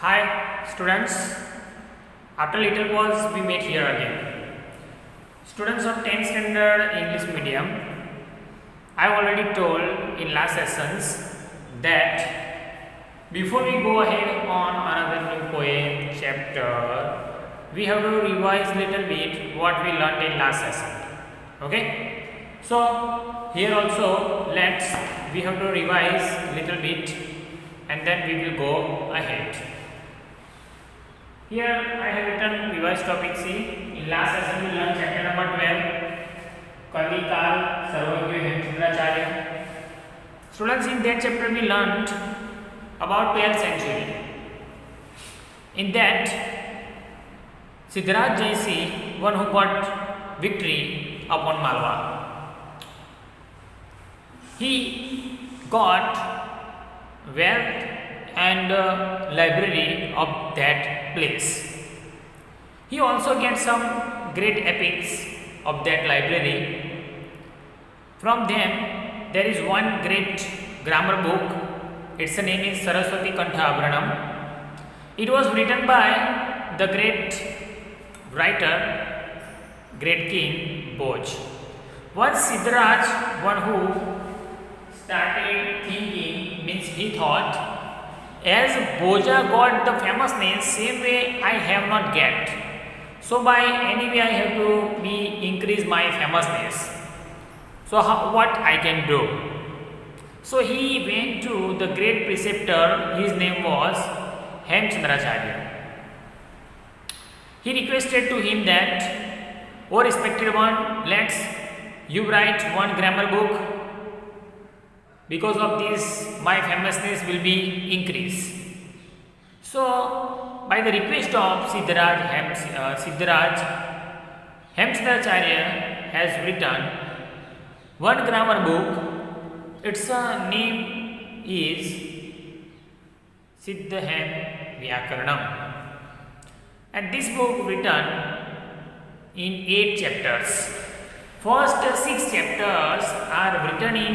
Hi students, after little pause we meet here again. Students of 10th standard English medium, I already told in last sessions that before we go ahead on another new poem chapter, we have to revise little bit what we learned in last session. Okay? So here also we have to revise little bit and then we will go ahead. Here I have written revised topic C. In last session we learned chapter number 12, Kavi Kal Sarvagya Hemchandracharya. Students, in that chapter we learned about 12th century. In that, Siddharth Jaisi, one who got victory upon Malwa, he got wealth and library of that place. He also gets some great epics of that library. From them, there is one great grammar book. Its name is Saraswati Kantha Abharanam. It was written by the great writer, great king Bhoj. Once Siddharaj, one who started thinking, means he thought, as Bhoja got the famousness, same way I have not get. So by any way I have to increase my famousness. So what I can do? So he went to the great preceptor. His name was Hemchandracharya. He requested to him that, "Oh respected one, you write one grammar book. Because of this, my famousness will be increased." So, by the request of Siddharaj Hemchandracharya has written one grammar book. Its name is Siddhahem Vyakaranam. And this book written in 8 chapters. First 6 chapters are written in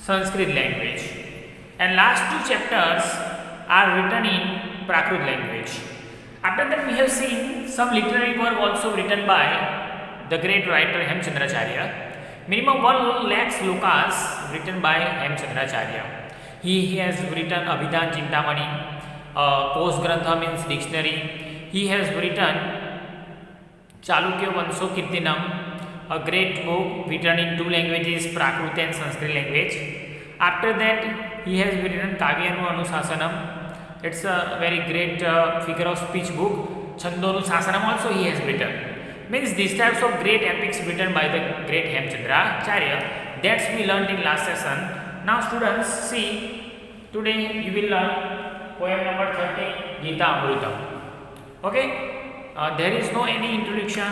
Sanskrit language and last 2 chapters are written in Prakrit language. After that we have seen some literary work also written by the great writer Hemchandracharya. Minimum 1 lakh slokas written by Hemchandracharya. He has written Abhidhan Chintamani, Kos Grantha means dictionary. He has written Chalukya Vansho Kirtinam, a great book written in 2 languages, Prakrit and Sanskrit language. After that, he has written Kavyanu Anusasanam. It's a very great figure of speech book. Chandonu Sasanam also he has written. Means these types of great epics written by the great Hemchandracharya. That's we learned in last session. Now students, see, today you will learn poem number 30, Gita Amrutam. Okay, there is no any introduction.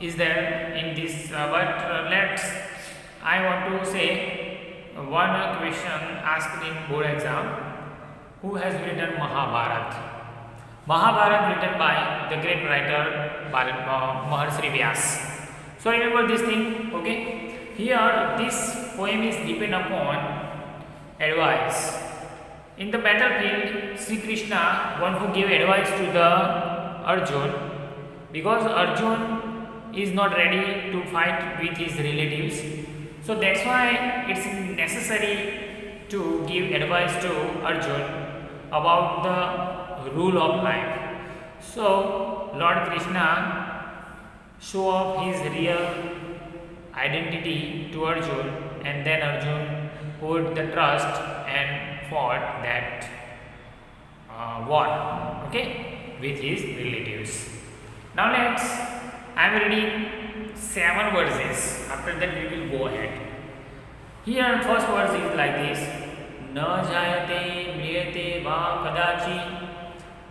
Is there in this but I want to say one question asked in board exam: who has written Mahabharat? Mahabharat written by the great writer Maharshi Vyas. So remember this thing. Okay, here this poem is depend upon advice. In the battlefield, Sri Krishna, one who gave advice to the Arjun, because Arjun is not ready to fight with his relatives, so that's why it's necessary to give advice to Arjun about the rule of life. So Lord Krishna show off his real identity to Arjun, and then Arjun put the trust and fought that war, okay, with his relatives. Now I am reading 7 verses. After that we will go ahead. Here first verse is like this: Na jayate mriyate va kadachi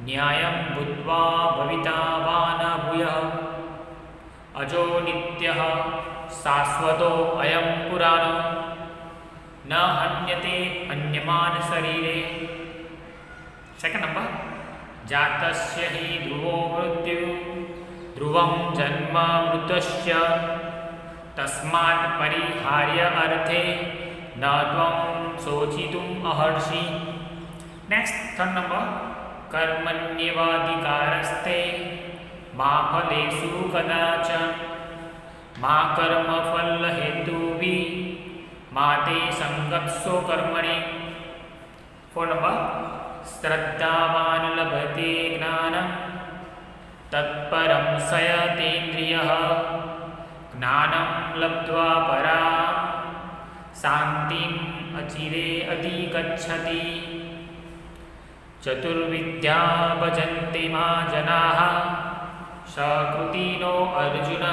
nyayam bhutva bhavita va na bhuyah ajo nityah sasvato ayam purana na hanyate anyaman sarire. Second number: Jatasya hi dhruvo mrityu ध्रुवं जन्म मृतस्य तस्मात् परिहार्य अर्थे न त्वं शोचितुम् अहर्षि next third number, कर्मण्येवाधिकारस्ते मा फलेषु कदाचन मा कर्मफल हेतुभिः मा ते संगत्सो कर्मणि। 4 नंबर, श्रद्धावान् लभते ज्ञानं तत्परं संयतेन्द्रियः ज्ञानं लब्ध्वा परां शान्तिम् अचिरे अधिगच्छति। चतुर्विद्या भजन्ते मां जनाः सकृतिनो अर्जुन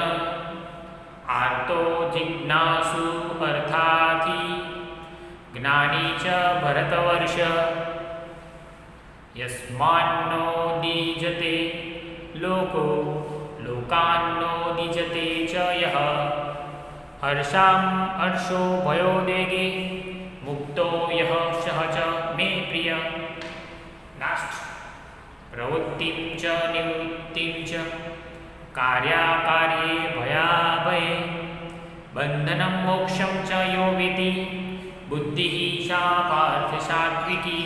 आर्तो जिज्ञासु अर्थार्थी ज्ञानी च भरतवर्ष। यस्मान्नोदीजते लोको लोकान्नोदीजते च यः हर्षो भयोदेगे मुक्तो यः सः च मे प्रिय। लास्ट, प्रवृत्तिं च निवृत्तिं च कार्याकार्ये भयाभये बन्धनं मोक्षं च यो वेत्ति बुद्धिः सा पार्थ सात्विकी।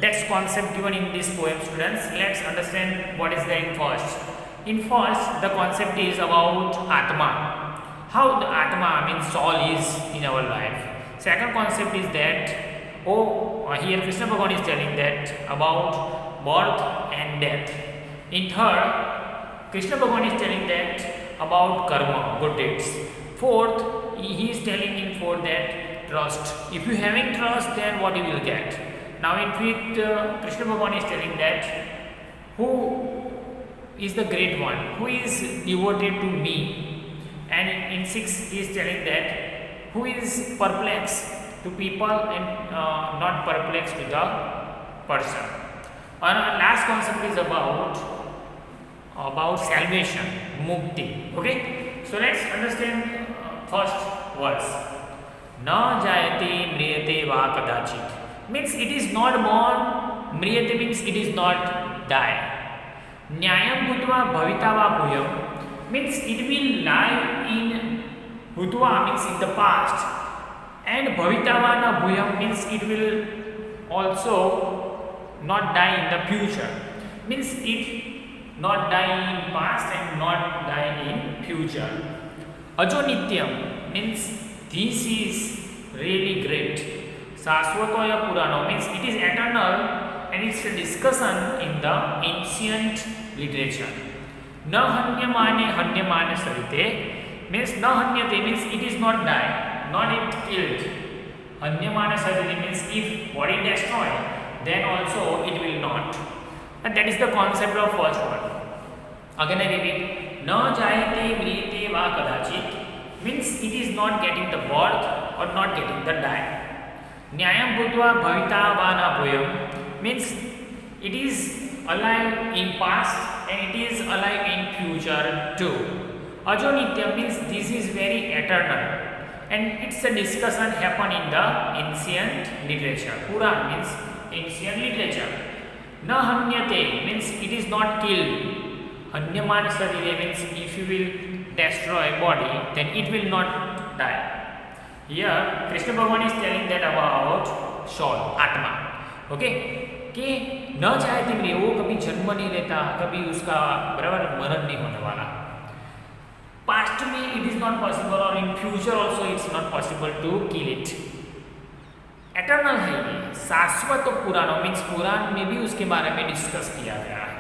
That's concept given in this poem, students. Let's understand what is there in first. In first, the concept is about Atma. How the Atma, means soul, is in our life. Second concept is that, here Krishna Bhagavan is telling that about birth and death. In third, Krishna Bhagavan is telling that about karma, good deeds. Fourth, he is telling in fourth that trust. If you having trust, then what you will get. Now in fifth, Krishna Bhagavan is telling that who is the great one, who is devoted to me. And in sixth, he is telling that who is perplexed to people and not perplexed to the person. And last concept is about salvation, mukti. Okay, so let's understand first words. Na jayate mriyate va kadachit, means it is not born. Mriyate means it is not die. Nyayam bhutva bhavita va bhuyam, means it will lie in bhutva, means in the past, and bhavita va na bhuyam means it will also not die in the future, means it not die in past and not die in future. Ajo nityam means this is really great. Saswatoya Purano means it is eternal and it's a discussion in the ancient literature. Na hanyamane hanyamane sarite means na hanyate means it is not die, not it killed. Hanyamane sarite means if body destroyed, then also it will not. And that is the concept of first one. Again I repeat, na jayate mriyate va kadachit means it is not getting the birth or not getting the die. Nyayam bhutva bhavita va na bhuyam means it is alive in past and it is alive in future too. Ajo nityam means this is very eternal and it's a discussion happen in the ancient literature. Puran means ancient literature. Na hanyate means it is not killed. Hanyamana sarire means if you will destroy body, then it will not die. Here Krishna Bhagavan is telling that about soul, Atma. Okay, कि न चाहते भी वो कभी जन्म नहीं लेता, कभी उसका बराबर मरण नहीं होने वाला. पास्ट में इट इज नॉट पॉसिबल और in future also it's not possible to kill it. Eternal है ये, शाश्वत पुराणों मीन्स पुराण में भी उसके बारे में डिस्कस किया गया है.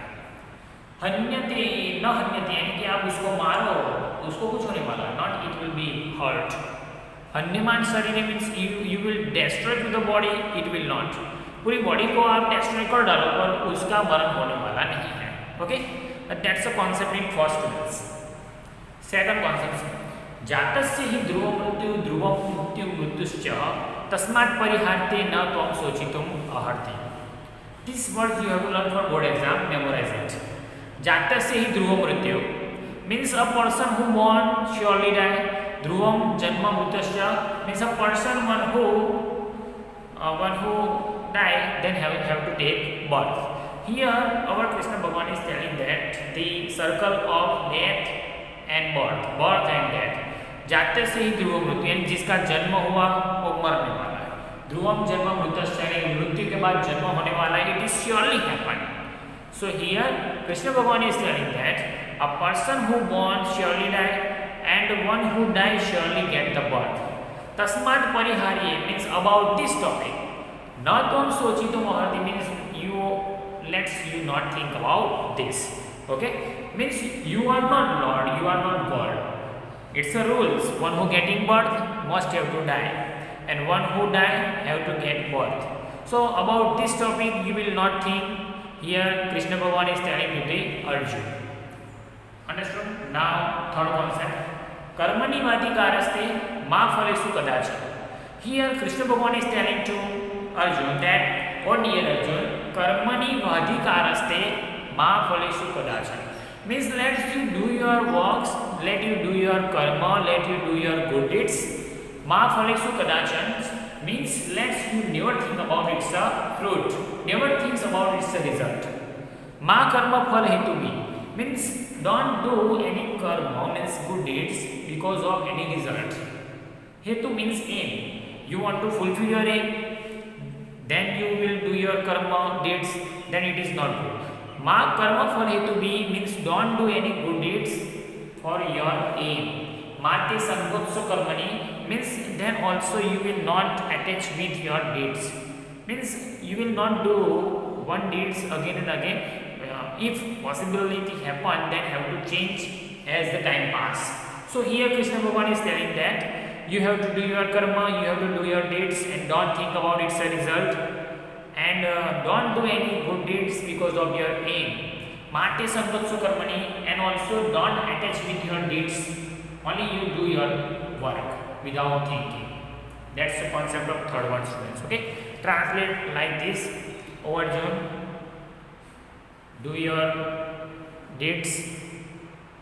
हन्यते न हन्यते यानी कि आप उसको मारो, उसको कुछ होने वाला, not it will be hurt. हन्यमान शरीर means you will destroy to the body, it will not. पूरी बॉडी को आप डेस्ट्रॉय कर डालो पर उसका मरण होने वाला नहीं है. Okay, that's a concept in first class. Second concept, जातस्य हि ध्रुव मृत्यु मृत्युश्च तस्मात् परिहार्ते न त्वं शोचितुम् अर्हति. This word you have to learn for board exam, memorize it. जातस्य हि ध्रुव मृत्यु means a person who born surely die. Dhruvam janma mrityasya means a person one who die then have to take birth. Here our Krishna Bhagavan is telling that the circle of death and birth and death. जाते से ही ध्रुव मृत्यु यानी जिसका जन्म हुआ वो मरने वाला है. ध्रुव ध्रुवम जन्म मृतश्च, मृत्यु के बाद जन्म होने वाला है, it is surely happen. So here Krishna Bhagavan is telling that a person who born surely die and one who dies surely get the birth. Tasmat pariharye means about this topic. Na tum sochito maharti means you lets you not think about this. Okay, means you are not Lord, you are not God. It's a rules. One who getting birth must have to die, and one who die have to get birth. So about this topic you will not think. Here Krishna Bhagavan is telling to the Arjun. Understood? Now third concept. Karmani vadikaraste ma phalesu kadacha. Here Krishna Bhagavan is telling to Arjun that, oh dear Arjun, karmani vadikaraste ma phalesu kadacha. Means let you do your works, let you do your karma, let you do your good deeds. Ma phalesu kadachan means let you never think about its a fruit, never thinks about its a result. Ma karma phal hetu bhi means don't do any karma means good deeds because of any result. Hetu means aim. You want to fulfill your aim, then you will do your karma deeds, then it is not good. Ma karma phal hetu bhi means don't do any good deeds for your aim. Mate sangotso karmani means then also you will not attach with your deeds, means you will not do one deeds again and again. If possibility happen, then have to change as the time pass. So here Krishna Bhagavan is telling that you have to do your karma, you have to do your deeds and don't think about its a result, and don't do any good deeds because of your aim. Mate sangatsu karmani, and also don't attach with your deeds, only you do your work without thinking. That's the concept of third one, students. Okay, translate like this. O Arjun, do your deeds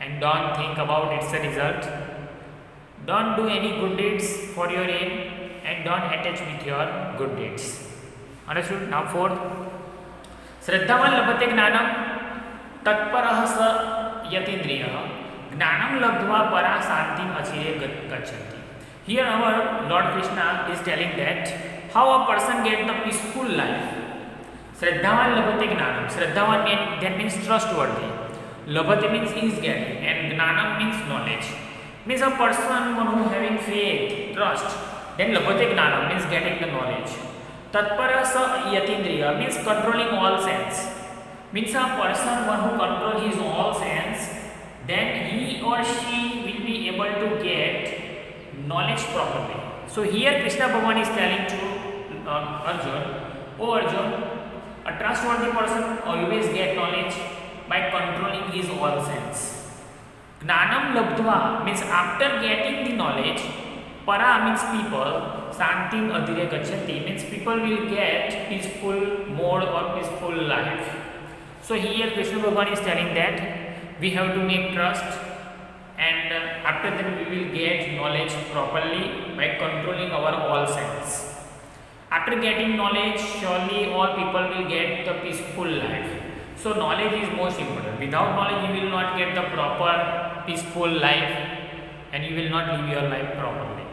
and don't think about its result. Don't do any good deeds for your aim and don't attach with your good deeds. Understood? Now fourth, Shraddhavan labhate gnanam tatparah sa yatindriyah gnanam labdhva para shantim achire gachanti. Here our Lord Krishna is telling that how a person get the peaceful life. Shraddhavan labhate gnanam. Shraddhavan that means trustworthy. Labhate means is getting, and gnanam means knowledge. Means a person one who having faith, trust. Then labhate gnanam means getting the knowledge. Tatpara sa yatindriya means controlling all sense. Means a person one who control his all sense, then he or she will be able to get knowledge properly. So here Krishna Bhagavan is telling to Arjun, oh Arjun, a trustworthy person always get knowledge by controlling his all sense. Gnanam labdhva means after getting the knowledge, para means people, shantim adhire gachanti means people will get peaceful mode or peaceful life. So here Krishna Bhagavan is telling that we have to make trust, and after that we will get knowledge properly by controlling our all sense. After getting knowledge, surely all people will get the peaceful life. So knowledge is most important. Without knowledge you will not get the proper peaceful life and you will not live your life properly.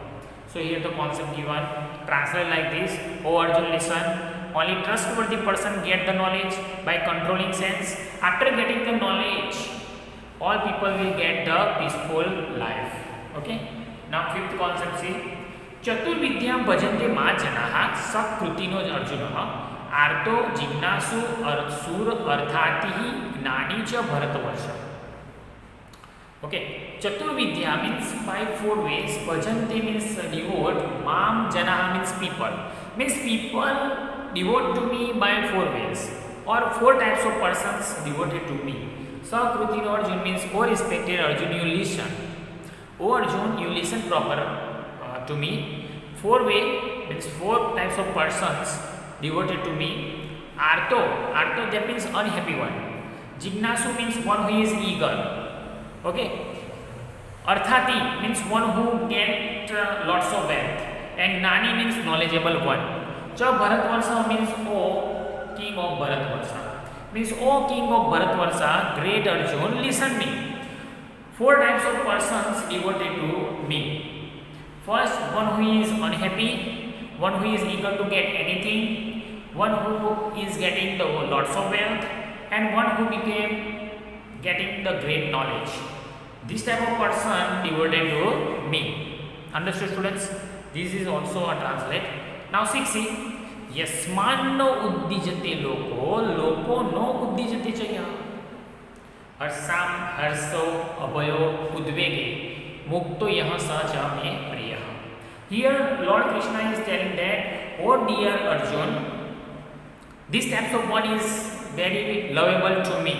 So here the concept given, translate like this. O Arjun, listen. Only trustworthy person get the knowledge by controlling sense. After getting the knowledge, all people will get the peaceful life. Okay. Now fifth concept see. Chaturvidyam bhajante ma janaha sakrutino arjunah arto jignasu sur arthatihi gnani cha bharatavarsha. Okay. Chaturvidya means by four ways. Bhajante means devote. Mam janaha means people. Means people devote to me by four ways, or four types of persons devoted to me. Sakrutino Arjun means, O respected Arjun, you listen. O Arjun, you listen proper to me. Four way means four types of persons devoted to me. Arto that means unhappy one. Jignasu means one who is eager. Okay. Arthati means one who get lots of wealth. And Gnani means knowledgeable one. Cha Bharatvarsha means O king of Bharatvarsha. Means O king of Bharatvarsha, great Arjun, listen me. Four types of persons devoted to me. First, one who is unhappy, one who is eager to get anything, one who is getting the lots of wealth, and one who became getting the great knowledge. This type of person devoted to me. Understood students? This is also a translate. Now 6c, यस्मान्नो उद्दिजते लोको, लोको नो उद्दिजते च यः, हर्षाम हर्षो अभयो उद्वेगे मुक्तो यः स च मे प्रियः. Here Lord Krishna is telling that, oh dear Arjun, this type of one is very lovable to me.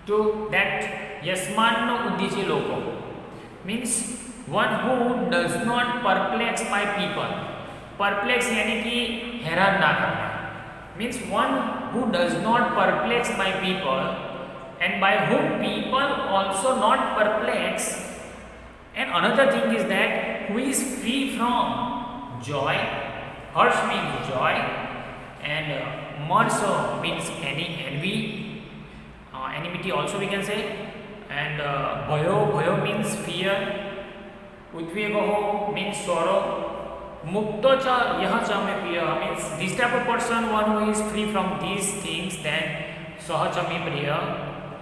To that yasmanno uddije loko means one who does not perplex my people. Perplex यानी कि हैरान ना करना, means one who does not perplex my people and by whom people also not perplex. And another thing is that who is free from joy. Harsh means joy, and marso means any envy, enmity also we can say, and bhayo means fear, udvegoho means sorrow, mukto cha yah cha me priya means this type of person, one who is free from these things, then sah cha me priya,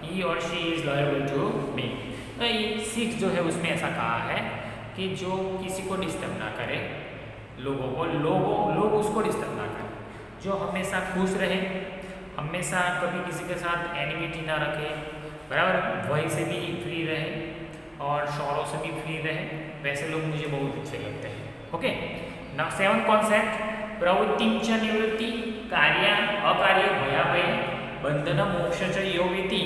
he or she is loyal to me. तो ये 6 जो है उसमें ऐसा कहा है कि जो किसी को डिस्टर्ब ना करे, लोग उसको डिस्टर्ब ना करें, जो हमेशा खुश रहे, हमेशा कभी किसी के साथ एनिमिटी ना रखे, बराबर, भय से भी फ्री रहे और शौरों से भी फ्री रहे, वैसे लोग मुझे बहुत अच्छे लगते हैं. ओके. नाउ 7th कॉन्सेप्ट, प्रवृत्तिं च निवृत्ति, कार्य अकार्य भयाभय बंधन मोक्ष च यो वेति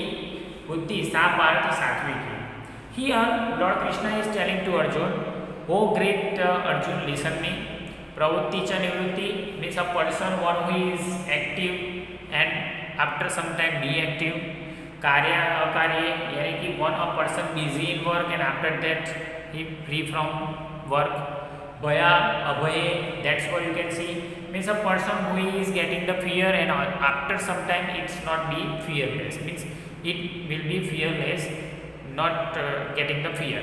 बुद्धि सा पार्थ सात्विकी. Here Lord Krishna is telling to Arjun, oh great Arjun, listen me. Pravritti cha nivritti means a person, one who is active and after some time deactive. Karya akarya यानी कि one a person busy in work and after that he free from work. Bhaya abhaya, that's what you can see, means a person who is getting the fear and after some time it's not be fearless, means it will be fearless, not getting the fear.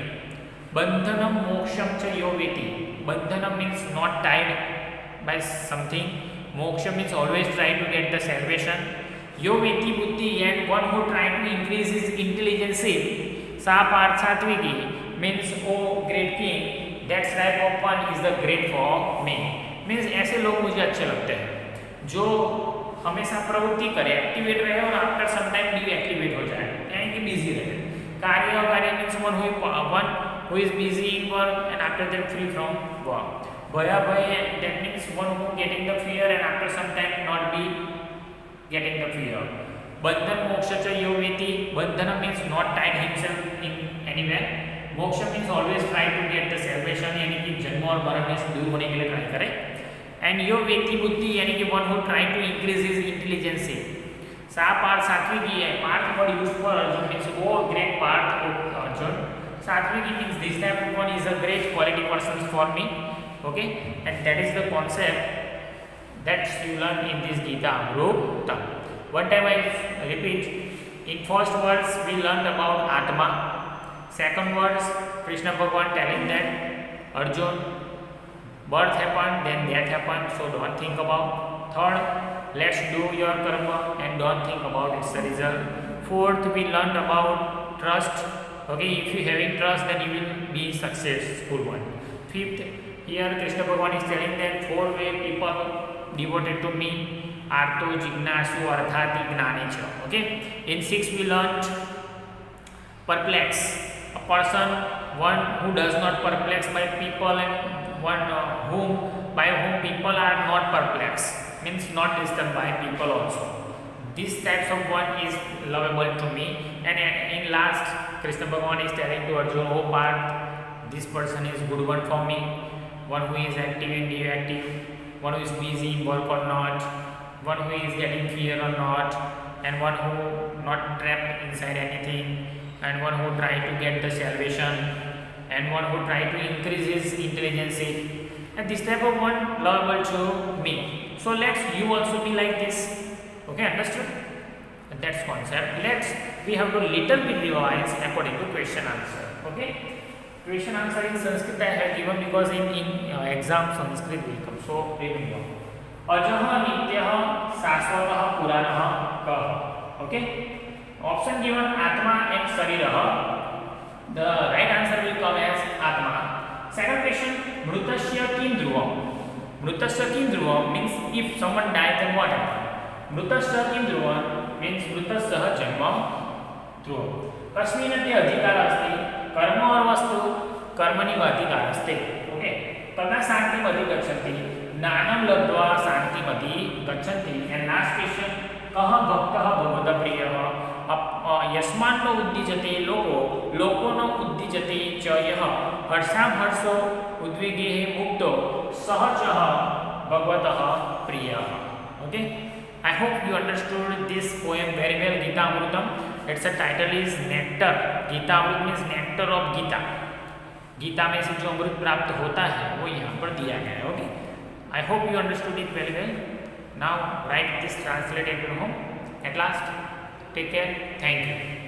Bandhanam moksham cha yo veti. Bandhanam means not tied by something. Moksha means always try to get the salvation. Yo veti buddhi, and one who try to increase his intelligence. Sa parth satviki means, oh great king, that type of one is the great for me. Means ऐसे लोग मुझे अच्छे लगते हैं जो हमेशा प्रवृत्ति करे, एक्टिवेट रहे और आफ्टर सम टाइम डीएक्टिवेट हो जाए, यानी कि बिजी रहे. कार्य means one who is busy in work and after that free from work. Bhaya that means one who getting the fear and after some time not be getting the fear. Bandhan moksha cha yo veti. Bandhana means not tied himself in anywhere. Moksha means always try to get the salvation, यानी कि जन्म और मरण से दूर होने के लिए ट्राई करे. And yo veti buddhi यानी कि one who try to increase his intelligence. सा पार्थ सात्विकी है. Partha word used for Arjun means, oh great Parth, oh Arjun. Satviki means this type of one is a great quality person for me. Okay, and that is the concept that you learn in this Gita Amruta. One time I repeat. In first words we learned about Atma. Second words, Krishna Bhagavan telling that Arjun, birth happened, then death happened, so don't think about. Third, let's do your karma and don't think about its result. Fourth, we learned about trust. Okay, if you having trust, then you will be successful one. Fifth, here Krishna Bhagavan is telling that 4 way people devoted to me, arto jignasu arthati gnanicha. Okay, in 6 we learned perplex, a person, one who does not perplex by people and one by whom people are not perplexed, means not disturbed by people also. This types of one is lovable to me. And in last, Krishna Bhagavan is telling to Arjuna, oh Parth, this person is good one for me, one who is active and deactive, one who is busy in work or not, one who is getting fear or not, and one who not trapped inside anything, and one who try to get the salvation, and one who try to increase his intelligence. And this type of one lovable to me. So let's you also be like this. Okay, understood? That's concept. We have to little bit revise according to question answer. Okay. Question answer in Sanskrit I have given because in exam Sanskrit will come. So remember. अजः नित्यः शाश्वतः पुराणः कः. Okay. Option given आत्मा and शरीरः. The right answer will come as आत्मा. Second question. मृतस्य किं ध्रुवम्. मृतस्य किं ध्रुवम् means if someone died then what happened. मृतस्य किं ध्रुवम् means मृतस्य जन्म ध्रुवम्. कस्मिन् ते अधिकारः अस्ति. कर्म और वस्तु कर्मणि अधिकारस्ते. ओके. तदा शान्तिम् अधिगच्छन्ति. ज्ञानं लब्ध्वा शान्तिम् अधिगच्छन्ति. And last question. कः भक्तः भगवदप्रियः. यस्मान् न उद्दिजते लोको लोको न उद्दिजते च यः हर्षामहर्षो उद्विग्नः मुक्तो सः च भगवतः प्रियः. Okay. I hope you understood this poem very well. Gita Amrutam. Its title is nectar. Gita Amrit means nectar of Gita. Gita में से जो अमृत प्राप्त होता है वो यहाँ पर दिया गया है. Okay. I hope you understood it very well. Now write this translated at home. At last take care. Thank you.